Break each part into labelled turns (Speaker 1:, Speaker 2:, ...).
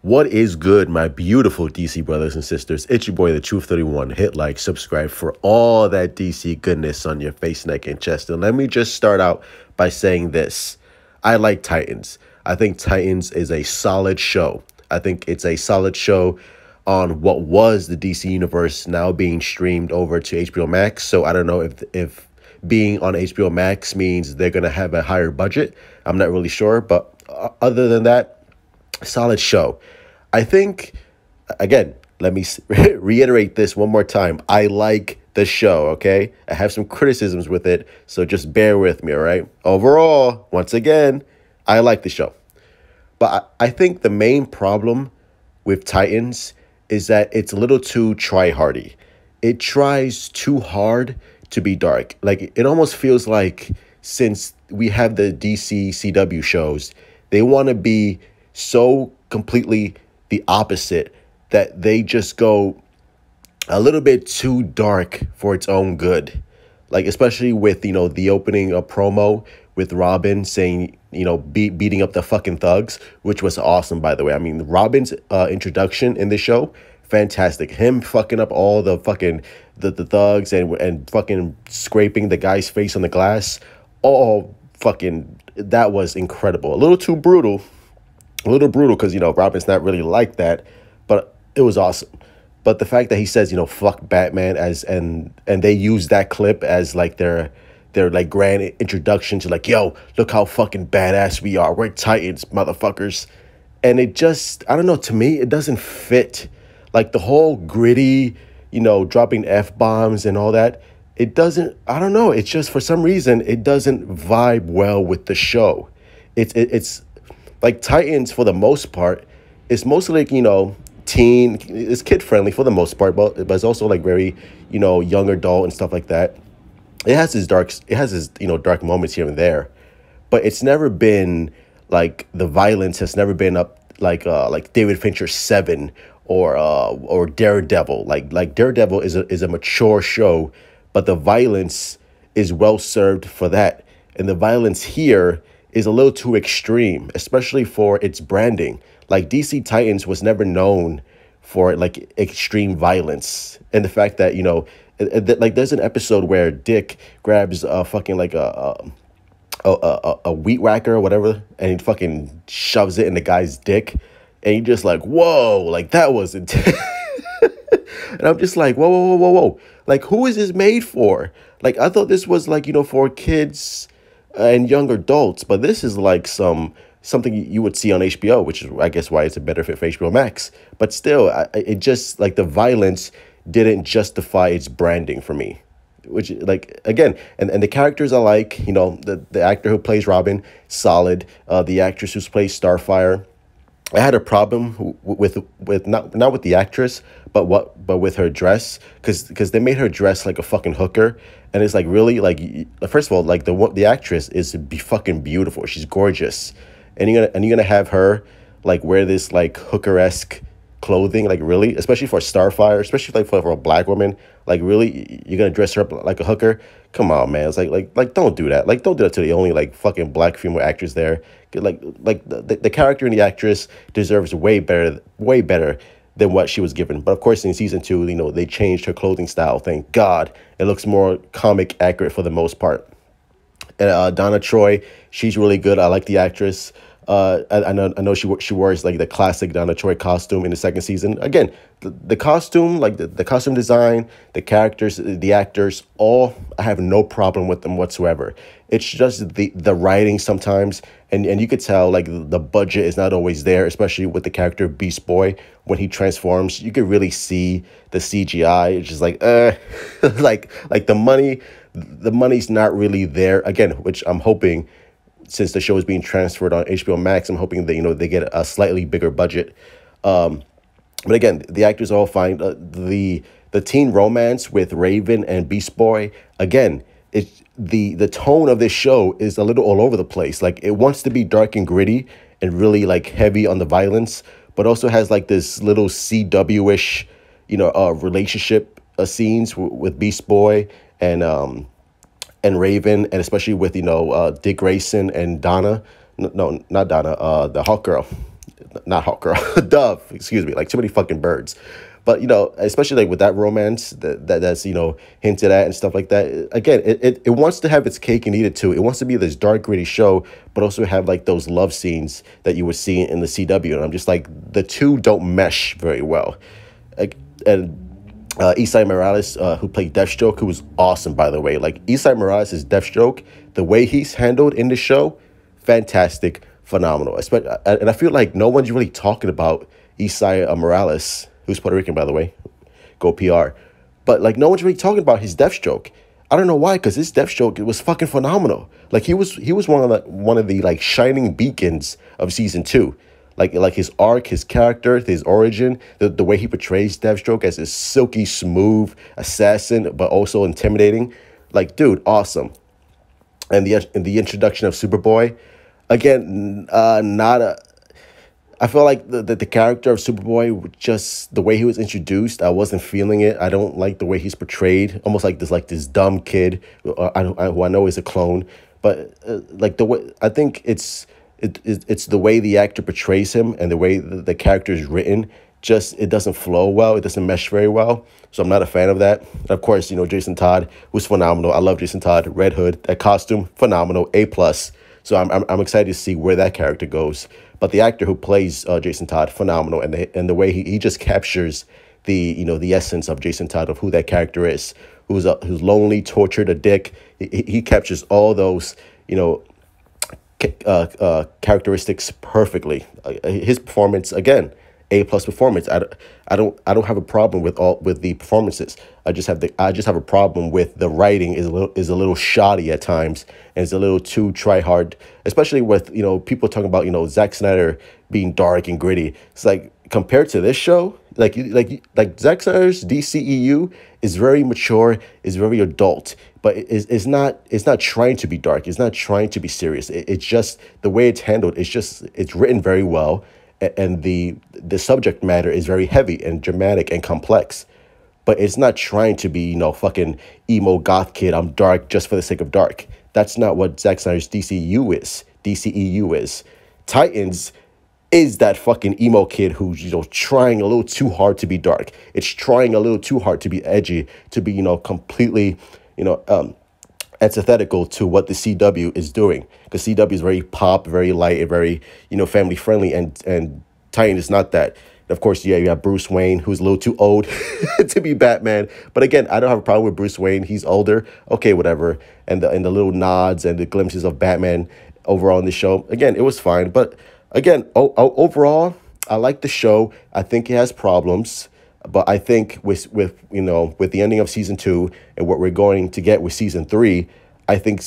Speaker 1: What is good, my beautiful DC brothers and sisters? It's your boy, the Truth 31. Hit like, subscribe for all that DC goodness on your face, neck, and chest. And let me just start out by saying this. I like Titans. I think Titans is a solid show. I think it's a solid show on what was the DC universe now being streamed over to HBO Max. So I don't know if being on HBO Max means they're going to have a higher budget. I'm not really sure. But other than that, solid show. I think, again, let me reiterate this one more time. I like the show, okay? I have some criticisms with it, so just bear with me, all right? Overall, once again, I like the show. But I think the main problem with Titans is that it's a little too try-hardy. It tries too hard to be dark. Like, it almost feels like since we have the DC CW shows, they want to be so completely the opposite that they just go a little bit too dark for its own good. Like, especially with, the opening of promo with Robin saying, beating up the fucking thugs, which was awesome, by the way. I mean, Robin's introduction in the show, fantastic. Him fucking up all the fucking, the thugs and fucking scraping the guy's face on the glass. All fucking, that was incredible. A little brutal because, Robin's not really like that, but it was awesome. But the fact that he says, fuck Batman and they use that clip as like their like grand introduction to like, yo, look how fucking badass we are. We're Titans, motherfuckers. And it just, I don't know, to me, it doesn't fit. Like the whole gritty, dropping F-bombs and all that. It doesn't, I don't know. It's just for some reason, it doesn't vibe well with the show. It's like Titans, for the most part, it's mostly like, teen, it's kid friendly for the most part, but it's also like very, young adult and stuff like that. It has its dark moments here and there, but it's never been like the violence has never been up like David Fincher's Seven or Daredevil. Like Daredevil is a mature show, but the violence is well served for that, and the violence here is a little too extreme, especially for its branding. Like DC Titans was never known for like extreme violence, and the fact that like there's an episode where Dick grabs fucking like a weed whacker or whatever, and he fucking shoves it in the guy's dick, and you're just like, whoa, like that was intense. And I'm just like, whoa, like who is this made for? Like I thought this was like for kids and young adults, but this is like something you would see on HBO, which is, I guess, why it's a better fit for HBO Max. But still, it just, like, the violence didn't justify its branding for me. Which, like, again, and the characters I like, the actor who plays Robin, solid. The actress who plays Starfire. I had a problem with not with the actress, but with her dress, because they made her dress like a fucking hooker, and it's like, really, like, first of all, like the actress is fucking beautiful, she's gorgeous, and you're gonna have her like wear this like hooker-esque clothing, like really, especially for Starfire, especially like for a black woman, like really, you're gonna dress her up like a hooker? Come on, man. It's like don't do that. Like don't do that to the only like fucking black female actress there. Like the character and the actress deserves way better than what she was given. But of course, in season 2, they changed her clothing style. Thank God, it looks more comic accurate for the most part. And Donna Troy, she's really good. I like the actress. I know she wears like the classic Donna Troy costume in the second season. Again, the costume, like the costume design, the characters, the actors, all, I have no problem with them whatsoever. It's just the writing sometimes, and you could tell like the budget is not always there, especially with the character Beast Boy. When he transforms, you could really see the CGI. It's just like like the money's not really there. Again, which I'm hoping, since the show is being transferred on HBO Max, I'm hoping that they get a slightly bigger budget. But again, the actors are all fine. The teen romance with Raven and Beast Boy, again, it's the tone of this show is a little all over the place. Like it wants to be dark and gritty and really like heavy on the violence, but also has like this little CW-ish, relationship scenes with Beast Boy and Raven, and especially with Dick Grayson and Donna. No, not Donna. The Hawk Girl. not Hawk Girl, Dove, excuse me, like too many fucking birds. But especially like with that romance that's hinted at and stuff like that. Again, it wants to have its cake and eat it too. It wants to be this dark, gritty show, but also have like those love scenes that you would see in the CW. And I'm just like, the two don't mesh very well. And Isai Morales, who played Deathstroke, who was awesome, by the way. Like, Isai Morales is Deathstroke. The way he's handled in the show, fantastic, phenomenal. And I feel like no one's really talking about Isai Morales, who's Puerto Rican, by the way. Go PR. But, like, no one's really talking about his Deathstroke. I don't know why, because his Deathstroke, it was fucking phenomenal. Like, he was one of the like shining beacons of season 2. Like his arc, his character, his origin, the way he portrays Deathstroke as this silky smooth assassin, but also intimidating. Like, dude, awesome. And the introduction of Superboy, again, I feel like the character of Superboy, just the way he was introduced, I wasn't feeling it. I don't like the way he's portrayed, almost like this dumb kid who I know is a clone. But like the way, I think it's the way the actor portrays him and the way the character is written. Just, it doesn't flow well. It doesn't mesh very well. So I'm not a fan of that. And of course, Jason Todd was phenomenal. I love Jason Todd. Red Hood, that costume, phenomenal, A+. So I'm excited to see where that character goes. But the actor who plays Jason Todd, phenomenal, and the way he just captures the essence of Jason Todd, of who that character is, who's lonely, tortured, a dick. He captures all those characteristics perfectly. His performance, again, A+ performance. I don't have a problem with the performances. I just have a problem with the writing is a little shoddy at times, and it's a little too try hard, especially with people talking about Zack Snyder being dark and gritty. It's like, compared to this show, like Zack Snyder's DCEU is very mature, is very adult, but it's not trying to be dark. It's not trying to be serious. It's just the way it's handled. It's written very well, and the subject matter is very heavy and dramatic and complex. But it's not trying to be fucking emo goth kid. I'm dark just for the sake of dark. That's not what Zack Snyder's DCEU is. Titans is that fucking emo kid who's trying a little too hard to be dark. It's trying a little too hard to be edgy, to be completely antithetical to what the CW is doing, because CW is very pop, very light, and very family friendly, and Titan is not that. And of course, yeah, you have Bruce Wayne, who's a little too old to be Batman. But again, I don't have a problem with Bruce Wayne. He's older. Okay, whatever. And the little nods and the glimpses of Batman overall in the show, again, it was fine. But again, overall, I like the show. I think it has problems, but I think with the ending of season 2 and what we're going to get with season 3, I think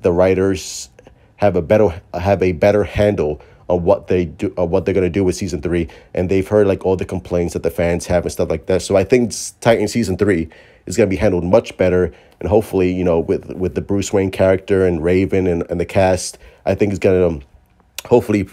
Speaker 1: the writers have a better handle on what they're going to do with season 3, and they've heard like all the complaints that the fans have and stuff like that. So I think Titan season 3 is going to be handled much better, and hopefully with the Bruce Wayne character and Raven and the cast, I think it's going to hopefully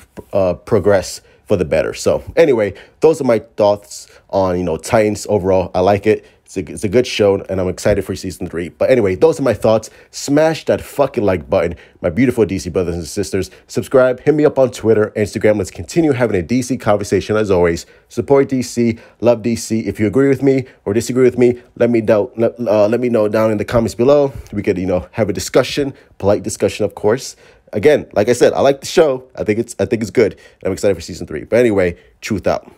Speaker 1: progress for the better. So anyway, those are my thoughts on Titans overall. I like it. It's a good show, and I'm excited for season 3. But anyway, those are my thoughts. Smash that fucking like button, my beautiful DC brothers and sisters. Subscribe, hit me up on Twitter, Instagram. Let's continue having a DC conversation as always. Support DC, love DC. If you agree with me or disagree with me, let me know. Let me know down in the comments below. We could have a discussion, polite discussion, of course. Again, like I said, I like the show. I think it's good. I'm excited for season 3. But anyway, truth out.